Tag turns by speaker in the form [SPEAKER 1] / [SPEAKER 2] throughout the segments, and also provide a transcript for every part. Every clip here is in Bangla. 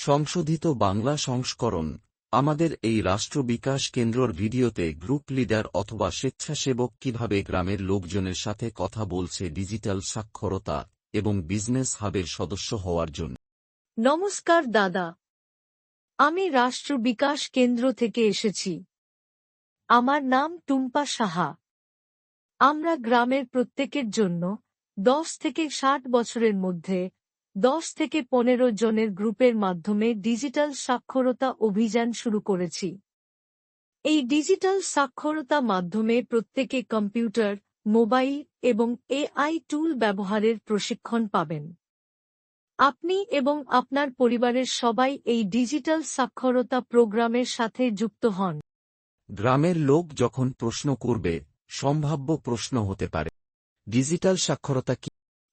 [SPEAKER 1] সংশোধিত বাংলা সংস্করণ। আমাদের এই রাষ্ট্র বিকাশ কেন্দ্রর ভিডিওতে গ্রুপ লিডার অথবা স্বেচ্ছাসেবক কিভাবে গ্রামের লোকজনের সাথে কথা বলছে ডিজিটাল সাক্ষরতা এবং বিজনেস হাবের সদস্য হওয়ার জন্য।
[SPEAKER 2] নমস্কার দাদা, আমি রাষ্ট্র বিকাশ কেন্দ্র থেকে এসেছি। আমার নাম টুম্পা সাহা। আমরা গ্রামের প্রত্যেকের জন্য 10 থেকে 60 বছরের মধ্যে 10 থেকে 15 জনের গ্রুপের মাধ্যমে ডিজিটাল সাক্ষরতা অভিযান শুরু করেছি। এই ডিজিটাল সাক্ষরতা মাধ্যমে প্রত্যেকে কম্পিউটার, মোবাইল এবং এআই টুল ব্যবহারের প্রশিক্ষণ পাবেন। আপনি এবং আপনার পরিবারের সবাই এই ডিজিটাল সাক্ষরতা প্রোগ্রামের সাথে যুক্ত হন।
[SPEAKER 1] গ্রামের লোক যখন প্রশ্ন করবে, সম্ভাব্য প্রশ্ন হতে পারে, ডিজিটাল সাক্ষরতা কি?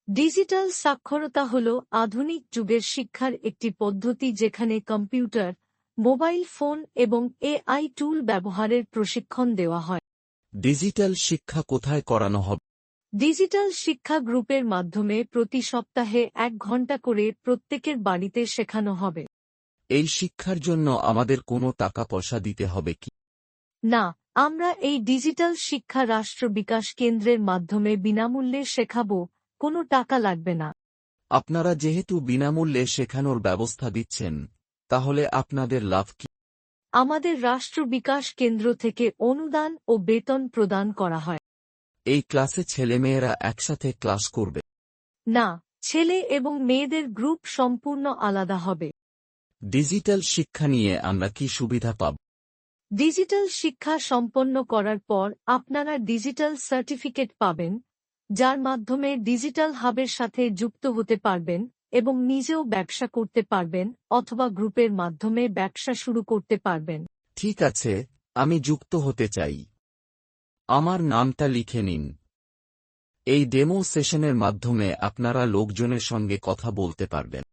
[SPEAKER 2] ডিজিটাল সাক্ষরতা হল আধুনিক যুগের শিক্ষার একটি পদ্ধতি যেখানে কম্পিউটার, মোবাইল ফোন এবং এআই টুল ব্যবহারের প্রশিক্ষণ দেওয়া হয়।
[SPEAKER 1] ডিজিটাল শিক্ষা কোথায় করানো হবে?
[SPEAKER 2] ডিজিটাল শিক্ষা গ্রুপের মাধ্যমে প্রতি সপ্তাহে 1 ঘন্টা করে প্রত্যেকের বাড়িতে শেখানো হবে।
[SPEAKER 1] এই শিক্ষার জন্য আমাদের কোনো টাকা পয়সা দিতে হবে কি?
[SPEAKER 2] না, আমরা এই ডিজিটাল শিক্ষা রাষ্ট্র বিকাশ কেন্দ্রের মাধ্যমে বিনামূল্যে শেখাবো, কোনো টাকা লাগবে না।
[SPEAKER 1] আপনারা যেহেতু বিনামূল্যে শেখানোর ব্যবস্থা দিচ্ছেন, তাহলে আপনাদের লাভ কি?
[SPEAKER 2] আমাদের রাষ্ট্র বিকাশ কেন্দ্র থেকে অনুদান ও বেতন প্রদান করা হয়।
[SPEAKER 1] এই ক্লাসে ছেলেমেয়েরা একসাথে ক্লাস করবে?
[SPEAKER 2] না, ছেলে এবং মেয়েদের গ্রুপ সম্পূর্ণ আলাদা হবে।
[SPEAKER 1] ডিজিটাল শিক্ষা নিয়ে আমরা কি সুবিধা পাব?
[SPEAKER 2] ডিজিটাল শিক্ষা সম্পন্ন করার পর আপনারা ডিজিটাল সার্টিফিকেট পাবেন, যার মাধ্যমে ডিজিটাল হাবের সাথে যুক্ত হতে পারবেন এবং নিজেও ব্যবসা করতে পারবেন অথবা গ্রুপের মাধ্যমে ব্যবসা শুরু করতে পারবেন।
[SPEAKER 1] ঠিক আছে, আমি যুক্ত হতে চাই। আমার নামটা লিখে নিন। এই ডেমো সেশনের মাধ্যমে আপনারা লোকজনের সঙ্গে কথা বলতে পারবেন।